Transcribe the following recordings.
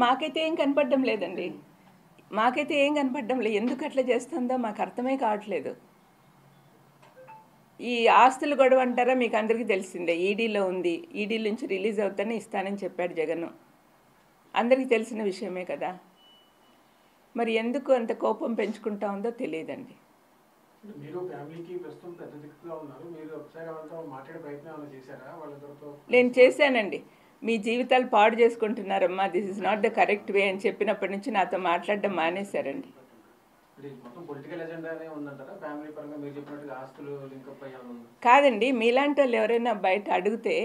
మాకైతే ఏం కనపడడం లేదండి. మాకైతే ఏం కనపడడం లేదు. ఎందుకు అట్లా చేస్తుందో మాకు అర్థమే కావట్లేదు. ఈ ఆస్తుల గొడవ అంటారా, మీకు అందరికీ తెలిసిందే. ఈడీలో ఉంది. ఈడీ నుంచి రిలీజ్ అవుతానే ఇస్తానని చెప్పాడు జగన్. అందరికీ తెలిసిన విషయమే కదా. మరి ఎందుకు అంత కోపం పెంచుకుంటా ఉందో తెలియదండి. మీరు ఫ్యామిలీకి ప్రస్తుతం పెద్ద దిక్కుగా ఉన్నారు. మీరు ఒకసారి వాళ్ళతో మాట్లాడే ప్రయత్నం ఏమైనా చేశారా? వాళ్ళతో నేను చేశానండి. మీ జీవితాలు పాడు చేసుకుంటున్నారమ్మా, this is not the correct way అని చెప్పినప్పటి నుంచి నాతో మాట్లాడడం మానేశారండి. మొత్తం పొలిటికల్ ఎజెండానే ఉందంటారా? ఫ్యామిలీ పరంగా మీరు చెప్పినట్టుగా ఆస్తులు లింకప్ అయ్యాను కాదండి. మీలాంటి వాళ్ళు ఎవరైనా బయట అడిగితే,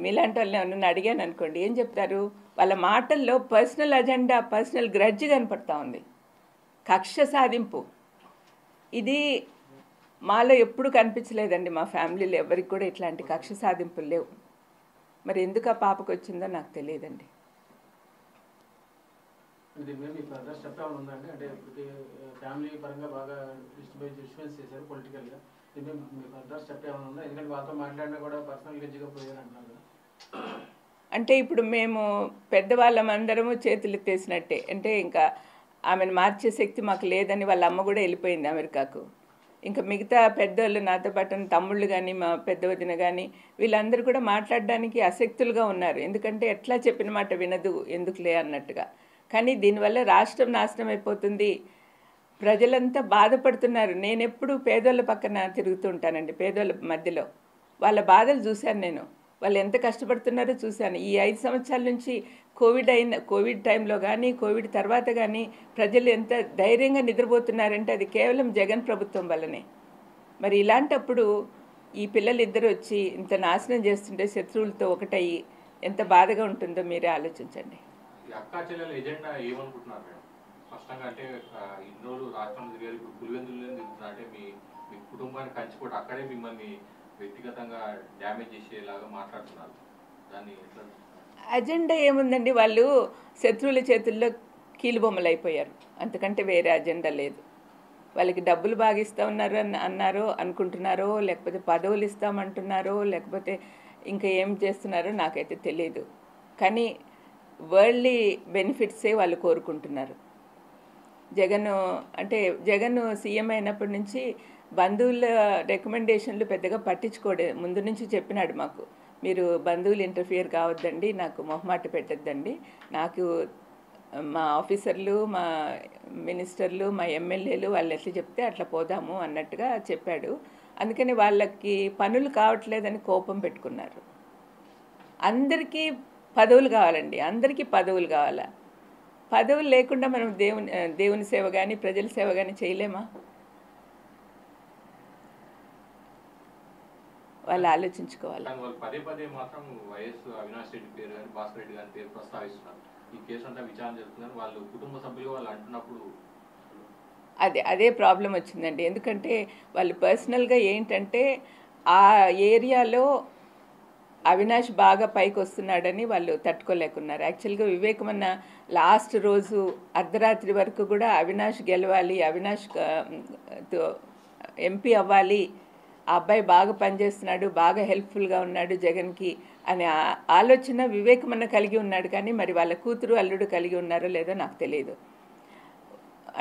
మీలాంటి వాళ్ళని ఎవరైనా అడిగాను అనుకోండి, ఏం చెప్తారు? వాళ్ళ మాటల్లో పర్సనల్ అజెండా, పర్సనల్ గ్రడ్జ్ కనపడతా ఉంది. కక్ష సాధింపు. ఇది మాలో ఎప్పుడు కనిపించలేదండి. మా ఫ్యామిలీలో ఎవరికి కూడా ఇట్లాంటి కక్ష సాధింపులు లేవు. మరి ఎందుకు ఆ పాపకు వచ్చిందో నాకు తెలియదండి. ఫ్యామిలీ పరంగా బాగా డిస్టర్బెన్స్ చేశారు పొలిటికల్గా. ఎందుకంటే వాళ్ళతో మాట్లాడినా కూడా పర్సనల్ గెజ్జిగా పోయారు అంటున్నారు కదా. అంటే ఇప్పుడు మేము పెద్దవాళ్ళమందరము చేతులు ఎత్తేసినట్టే. అంటే ఇంకా ఆమెను మార్చే శక్తి మాకు లేదని వాళ్ళ అమ్మ కూడా వెళ్ళిపోయింది అమెరికాకు. ఇంకా మిగతా పెద్దోళ్ళు, నాతో పాటు తమ్ముళ్ళు కానీ, మా పెద్ద వదిన కానీ, వీళ్ళందరూ కూడా మాట్లాడడానికి అశక్తులుగా ఉన్నారు. ఎందుకంటే ఎట్లా చెప్పిన మాట వినదు, ఎందుకులే అన్నట్టుగా. కానీ దీనివల్ల రాష్ట్రం నాశనం అయిపోతుంది. ప్రజలంతా బాధపడుతున్నారు. నేను ఎప్పుడు పేదోళ్ళ పక్కన తిరుగుతూ ఉంటానండి, పేదోళ్ళ మధ్యలో. వాళ్ళ బాధలు చూశాను నేను. వాళ్ళు ఎంత కష్టపడుతున్నారో చూశాను. ఈ 5 సంవత్సరాల నుంచి కోవిడ్ టైంలో కానీ, కోవిడ్ తర్వాత కానీ ప్రజలు ఎంత ధైర్యంగా నిద్రపోతున్నారంటే అది కేవలం జగన్ ప్రభుత్వం వల్లనే. మరి ఇలాంటప్పుడు ఈ పిల్లలు ఇద్దరు వచ్చి ఇంత నాశనం చేస్తుంటే, శత్రువులతో ఒకటయ్యి ఎంత బాధగా ఉంటుందో మీరే ఆలోచించండి. అక్కా చెల్లెల ఎజెండా ఏమనుకుంటున్నారు మేడం? స్పష్టంగా అంటే ఇన్ని రోజులు రాష్ట్రంలో తిరిగారు, ఇప్పుడు పులివెందులు తిరుగుతున్నారు. అంటే మీ కుటుంబాన్ని కంచిపోటు అక్కడే మిమ్మల్ని వ్యక్తిగతంగా డ్యామేజ్ చేసేలాగా మాట్లాడుతున్నారు. దాన్ని ఎట్లా? అజెండా ఏముందండి? వాళ్ళు శత్రువుల చేతుల్లో కీలుబొమ్మలు అయిపోయారు. అంతకంటే వేరే అజెండా లేదు. వాళ్ళకి డబ్బులు బాగా ఇస్తా ఉన్నారు అన్నారో అనుకుంటున్నారో, లేకపోతే పదవులు ఇస్తామంటున్నారో, లేకపోతే ఇంకా ఏం చేస్తున్నారో నాకైతే తెలియదు. కానీ వరల్డ్లీ బెనిఫిట్సే వాళ్ళు కోరుకుంటున్నారు. జగన్ సీఎం అయినప్పటి నుంచి బంధువుల రికమెండేషన్లు పెద్దగా పట్టించుకోడే. ముందు నుంచి చెప్పినాడు మాకు, మీరు బంధువులు ఇంటర్ఫియర్ కావద్దండి, నాకు మొహమాట పెట్టద్దండి, నాకు మా ఆఫీసర్లు, మా మినిస్టర్లు, మా ఎమ్మెల్యేలు వాళ్ళు ఎట్లా చెప్తే అట్లా పోదాము అన్నట్టుగా చెప్పాడు. అందుకని వాళ్ళకి పనులు కావట్లేదని కోపం పెట్టుకున్నారు. అందరికీ పదవులు కావాలండి, అందరికీ పదవులు కావాలా? పదవులు లేకుండా మనం దేవుని సేవ కానీ, ప్రజల సేవ కానీ చేయలేమా? వాళ్ళు ఆలోచించుకోవాలి. పదే పదే మాత్రం వైఎస్ అవినాష్ రెడ్డి పేరు కానీ, భాస్కర్ రెడ్డి గారి పేరు ప్రస్తావిస్తున్నారు. ఈ కేసు అంతా విచారణ జరుగుతుందని వాళ్ళు కుటుంబ సభ్యులు వాళ్ళు అంటున్నప్పుడు అదే ప్రాబ్లం వచ్చిందండి. ఎందుకంటే వాళ్ళు పర్సనల్గా ఏంటంటే ఆ ఏరియాలో అవినాష్ బాగా పైకి వస్తున్నాడని వాళ్ళు తట్టుకోలేకున్నారు. యాక్చువల్గా వివేకమన్న లాస్ట్ రోజు అర్ధరాత్రి వరకు కూడా అవినాష్ గెలవాలి, అవినాష్ ఎంపీ అవ్వాలి, ఆ అబ్బాయి బాగా పనిచేస్తున్నాడు, బాగా హెల్ప్ఫుల్గా ఉన్నాడు జగన్కి అనే ఆలోచన వివేకమన్న కలిగి ఉన్నాడు. కానీ మరి వాళ్ళ కూతురు అల్లుడు కలిగి ఉన్నారో లేదో నాకు తెలియదు.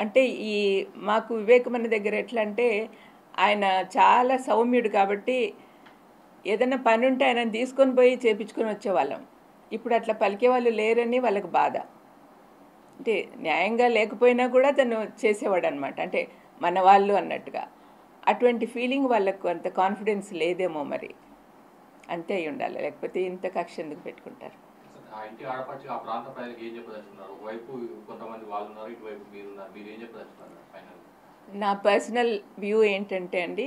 అంటే మాకు వివేకమన్న దగ్గర ఎట్లా అంటే ఆయన చాలా సౌమ్యుడు కాబట్టి ఏదైనా పని ఉంటే ఆయన తీసుకొని పోయి చేపించుకొని వచ్చేవాళ్ళం. ఇప్పుడు అట్లా పలికే వాళ్ళు లేరని వాళ్ళకి బాధ. అంటే న్యాయంగా లేకపోయినా కూడా తను చేసేవాడు అనమాట, అంటే మన వాళ్ళు అన్నట్టుగా. అటువంటి ఫీలింగ్ వాళ్ళకు అంత కాన్ఫిడెన్స్ లేదేమో, మరి అంతే అయి ఉండాలి. లేకపోతే ఇంత కక్ష ఎందుకు పెట్టుకుంటారు? నా పర్సనల్ వ్యూ ఏంటంటే అండి,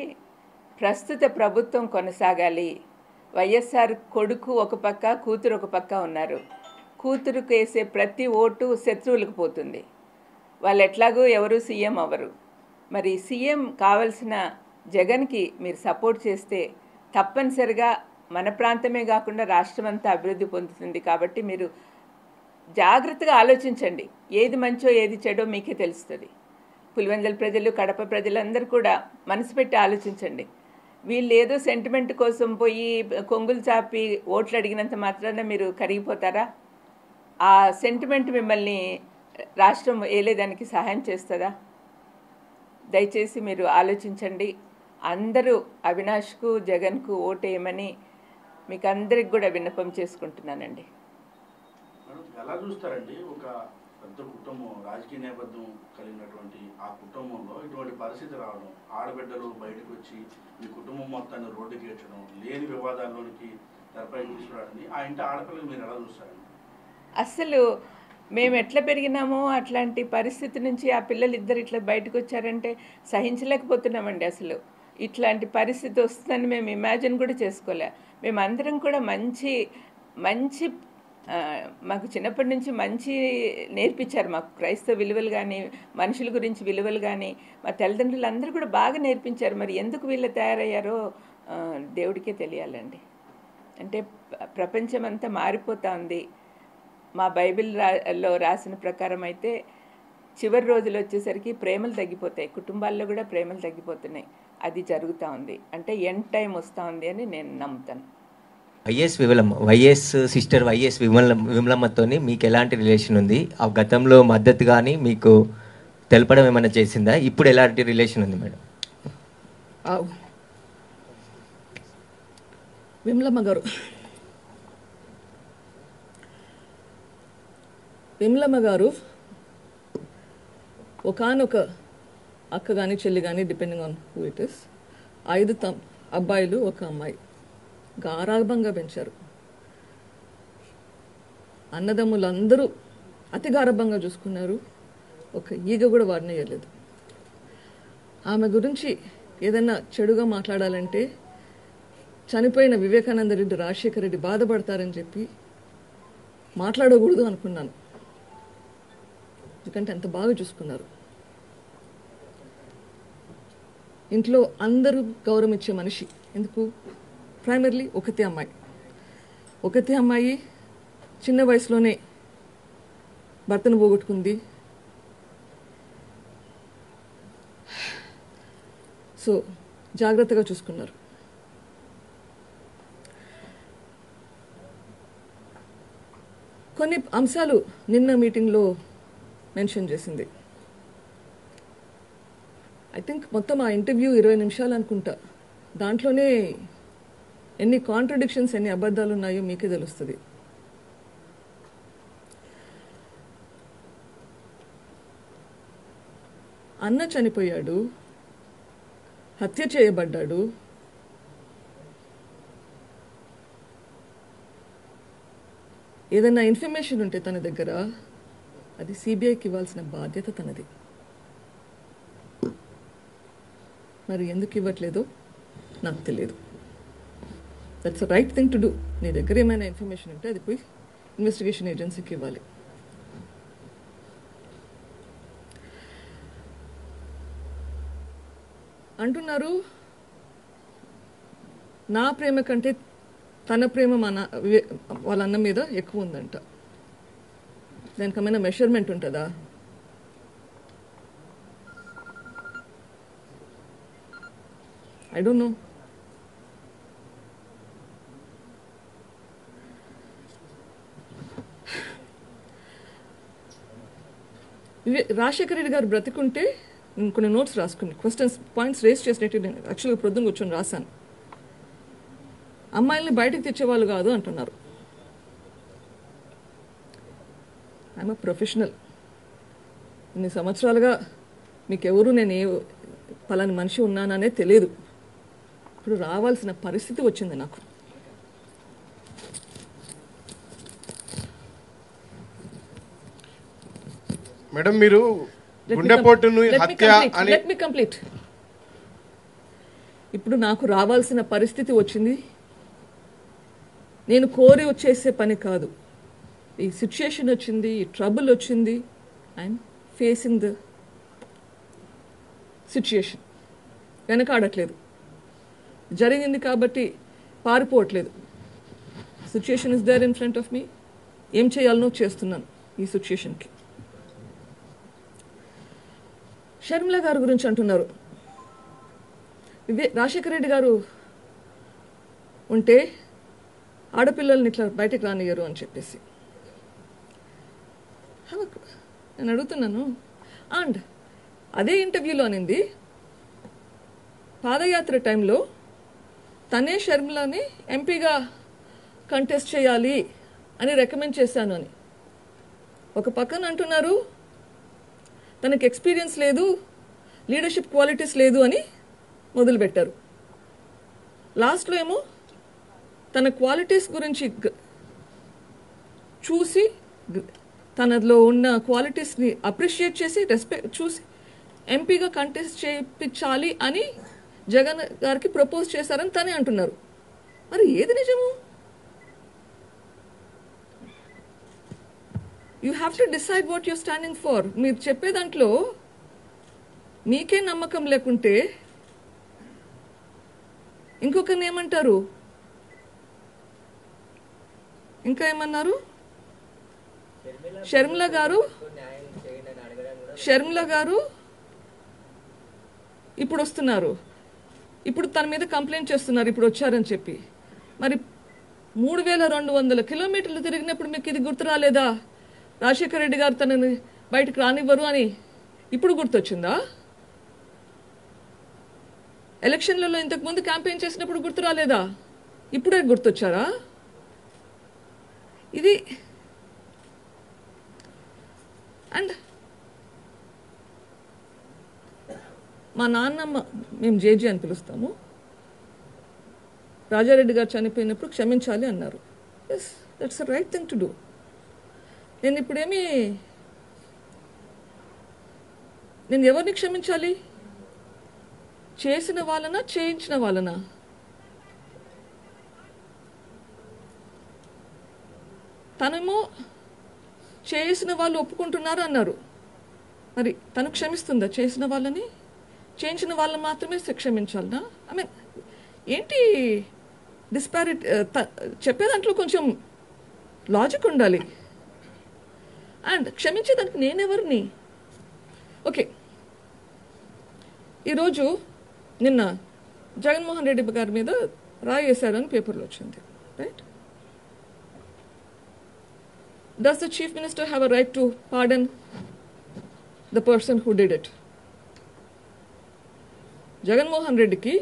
ప్రస్తుత ప్రభుత్వం కొనసాగాలి. వైఎస్ఆర్ కొడుకు ఒక పక్క, కూతురు ఒక పక్క ఉన్నారు. కూతురుకు వేసే ప్రతి ఓటు శత్రువులకు పోతుంది. వాళ్ళు ఎట్లాగూ ఎవరు సీఎం అవ్వరు. మరి సీఎం కావాల్సిన జగన్కి మీరు సపోర్ట్ చేస్తే తప్పనిసరిగా మన ప్రాంతమే కాకుండా రాష్ట్రం అంతా అభివృద్ధి పొందుతుంది. కాబట్టి మీరు జాగ్రత్తగా ఆలోచించండి. ఏది మంచో ఏది చెడో మీకే తెలుస్తుంది. పులివెందుల ప్రజలు, కడప ప్రజలందరూ కూడా మనసు పెట్టి ఆలోచించండి. వీళ్ళు ఏదో సెంటిమెంట్ కోసం పోయి కొంగులు చాపి ఓట్లు అడిగినంత మాత్రాన మీరు కరిగిపోతారా? ఆ సెంటిమెంట్ మిమ్మల్ని రాష్ట్రం ఏలేదానికి సహాయం చేస్తుందా? దయచేసి మీరు ఆలోచించండి. అందరూ అవినాష్కు జగన్కు ఓటేయమని మీకు అందరికి కూడా విన్నపం చేసుకుంటున్నానండి. ఎలా చూస్తారండి ఒక పెద్ద కుటుంబం, రాజకీయ నేపథ్యం కలిగినటువంటి ఆ కుటుంబంలో ఇటువంటి పరిస్థితి రావడం, ఆడబిడ్డలు బయటకు వచ్చి మీ కుటుంబం మొత్తాన్ని రోడ్డుకి ఏడ్చడం, లేని వివాదాల్లోనికి తెరపై తీసుకురావడాన్ని ఆ ఇంటి ఆడపిల్లలు మీరు ఎలా చూస్తారండి? అస్సలు మేము ఎట్లా పెరిగినామో అట్లాంటి పరిస్థితి నుంచి ఆ పిల్లలు ఇద్దరు ఇట్లా బయటకు వచ్చారంటే సహించలేకపోతున్నామండి. అసలు ఇట్లాంటి పరిస్థితి వస్తుందని మేము ఇమాజిన్ కూడా చేసుకోలే. మేమందరం కూడా మంచి మంచి మాకు చిన్నప్పటి నుంచి మంచి నేర్పించారు. మాకు క్రైస్తవ విలువలు కానీ, మనుషుల గురించి విలువలు కానీ మా తల్లిదండ్రులు అందరూ కూడా బాగా నేర్పించారు. మరి ఎందుకు వీళ్ళు తయారయ్యారో దేవుడికే తెలియాలండి. అంటే ప్రపంచం అంతా మారిపోతూ ఉంది. మా బైబిల్లో రాసిన ప్రకారం అయితే చివరి రోజులు వచ్చేసరికి ప్రేమలు తగ్గిపోతాయి, కుటుంబాల్లో కూడా ప్రేమలు తగ్గిపోతున్నాయి. అది జరుగుతూ ఉంది. అంటే ఎండ్ టైం వస్తూ ఉంది అని నేను నమ్ముతాను. వైఎస్ సిస్టర్ వైఎస్ విమలమ్మతో మీకు ఎలాంటి రిలేషన్ ఉంది? ఆ గతంలో మద్దతు కానీ మీకు తెలపడం ఏమైనా చేసిందా? ఇప్పుడు ఎలాంటి రిలేషన్ ఉంది మేడం? విమలమ్మ గారు ఒకానొక అక్క కానీ చెల్లి కానీ depending on who it is 5 అబ్బాయిలు 1 అమ్మాయి గారాభంగా పెంచారు. అన్నదమ్ములందరూ అతి గారాభంగా చూసుకున్నారు. ఒక ఈగ కూడా వాడినేయలేదు. ఆమె గురించి ఏదైనా చెడుగా మాట్లాడాలంటే చనిపోయిన వివేకానంద రెడ్డి, రాజశేఖర రెడ్డి బాధపడతారని చెప్పి మాట్లాడకూడదు అనుకున్నాను. ఎందుకంటే అంత బాగా చూసుకున్నారు. ఇంట్లో అందరూ గౌరవం ఇచ్చే మనిషి. ఎందుకు? ప్రైమర్లీ ఒకతే అమ్మాయి చిన్న వయసులోనే భర్తను పోగొట్టుకుంది. సో జాగ్రత్తగా చూసుకున్నారు. కొన్ని అంశాలు నిన్న మీటింగ్లో మెన్షన్ చేసింది. ఐ థింక్ మొత్తం ఆ ఇంటర్వ్యూ 20 నిమిషాలు అనుకుంటా. దాంట్లోనే ఎన్ని కాంట్రడిక్షన్స్, ఎన్ని అబద్ధాలు ఉన్నాయో మీకే తెలుస్తుంది. అన్న చనిపోయాడు, హత్య చేయబడ్డాడు. ఏదైనా ఇన్ఫర్మేషన్ ఉంటే తన దగ్గర అది సిబిఐకి ఇవ్వాల్సిన బాధ్యత తనది. మరి ఎందుకు ఇవ్వట్లేదో నాకు తెలియదు. That's the right thing to do. నీ దగ్గర ఏమైనా ఇన్ఫర్మేషన్ ఉంటే అది పోయి ఇన్వెస్టిగేషన్ ఏజెన్సీకి ఇవ్వాలి. అంటున్నారు నా ప్రేమ కంటే తన ప్రేమ వాళ్ళ అన్న మీద ఎక్కువ ఉందంట. దానికి ఏమైనా మెషర్మెంట్ ఉంటుందా? I don't know. Rajasekhara Reddy గారు బ్రతికుంటే నేను కొన్ని నోట్స్ రాసుకుని పాయింట్స్ రేస్ చేసినట్టు నేను యాక్చువల్గా ప్రొద్దున కూర్చొని రాశాను. అమ్మాయిల్ని బయటకు తెచ్చేవాళ్ళు కాదు అంటున్నారు. I'm a professional. ఇన్ని సంవత్సరాలుగా మీకెవరు నేను పలాని మనిషి ఉన్నాననే తెలియదు. ఇప్పుడు రావాల్సిన పరిస్థితి వచ్చింది నాకు. మేడం, మీరు గుండెపోటును హత్య అని లెట్ మీ కంప్లీట్. ఇప్పుడు నాకు రావాల్సిన పరిస్థితి వచ్చింది. నేను కోరి వచ్చేసే పని కాదు. ఈ సిచ్యుయేషన్ వచ్చింది, ఈ ట్రబుల్ వచ్చింది. I'm facing the situation. వెనకాడట్లేదు. జరిగింది కాబట్టి పారిపోవట్లేదు. Situation is there in front of me. ఏం చేయాలనో చేస్తున్నాను ఈ సిచ్యుయేషన్కి. షర్మిల గారి గురించి అంటున్నారు. రాజశేఖర రెడ్డి గారు ఉంటే ఆడపిల్లల్ని ఇట్లా బయటకు రానియ్యరు అని చెప్పేసి. నేను అడుగుతున్నాను. అండ్ అదే ఇంటర్వ్యూలో అనింది, పాదయాత్ర టైంలో తనే షర్మిలని ఎంపీగా కంటెస్ట్ చేయాలి అని రికమెండ్ చేశాను అని. ఒక పక్కన అంటున్నారు తనకి ఎక్స్పీరియన్స్ లేదు, లీడర్షిప్ క్వాలిటీస్ లేదు అని మొదలుపెట్టారు. లాస్ట్లో ఏమో తన క్వాలిటీస్ గురించి చూసి, తనలో ఉన్న క్వాలిటీస్ని అప్రిషియేట్ చేసి, రెస్పెక్ట్ చూసి ఎంపీగా కంటెస్ట్ చేయించాలి అని జగన్ గారికి ప్రపోజ్ చేశారని తనే అంటున్నారు. మరి ఏది నిజము? You have to decide what you're standing for. మీరు చెప్పే దాంట్లో మీకే నమ్మకం లేకుంటే ఇంకొకరిని ఏమంటారు? ఇంకా ఏమన్నారు? షర్మిల గారు ఇప్పుడు వస్తున్నారు, ఇప్పుడు తన మీద కంప్లైంట్ చేస్తున్నారు ఇప్పుడు వచ్చారని చెప్పి. మరి 3200 కిలోమీటర్లు తిరిగినప్పుడు మీకు ఇది గుర్తు రాలేదా? రాజశేఖర రెడ్డి గారు తనని బయటకు రానివ్వరు అని ఇప్పుడు గుర్తొచ్చిందా? ఎలక్షన్లలో ఇంతకుముందు క్యాంపెయిన్ చేసినప్పుడు గుర్తు రాలేదా? ఇప్పుడే గుర్తొచ్చారా? ఇది అండ్ మా నాన్నమ్మ, మేము జేజీ అని పిలుస్తాము, రాజారెడ్డి గారు చనిపోయినప్పుడు క్షమించాలి అన్నారు. Yes, that's the right thing to do. నేను ఇప్పుడేమి, నేను ఎవరిని క్షమించాలి? చేసిన వాళ్ళనా, చేయించిన వాళ్ళనా? తనేమో చేసిన వాళ్ళు ఒప్పుకుంటున్నారు అన్నారు. మరి తను క్షమిస్తుందా చేసిన వాళ్ళని? చేయించిన వాళ్ళని మాత్రమే క్షమించాలనా? ఐ మీన్ ఏంటి డిస్పారిటీ? చెప్పే దాంట్లో కొంచెం లాజిక్ ఉండాలి. అండ్ క్షమించేదానికి నేనెవరిని? ఓకే, ఈరోజు నిన్న జగన్మోహన్ రెడ్డి గారి మీద రాయి వేశారని పేపర్లో వచ్చింది, right? Does the Chief Minister have a right to pardon the person who did it? Jaganmohan Reddy ki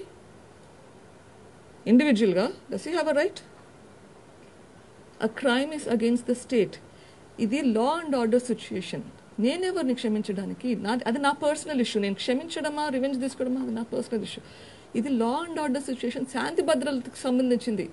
individual ga does he have a right? A crime is against the state. Idi law and order situation. నేను ఎవరిని క్షమించడానికి? అది నా personal issue. నేను క్షమించడమా, revenge తీసుకోవడమా, అది నా personal issue. ఇది law and order situation, శాంతి భద్రతకు సంబంధించింది.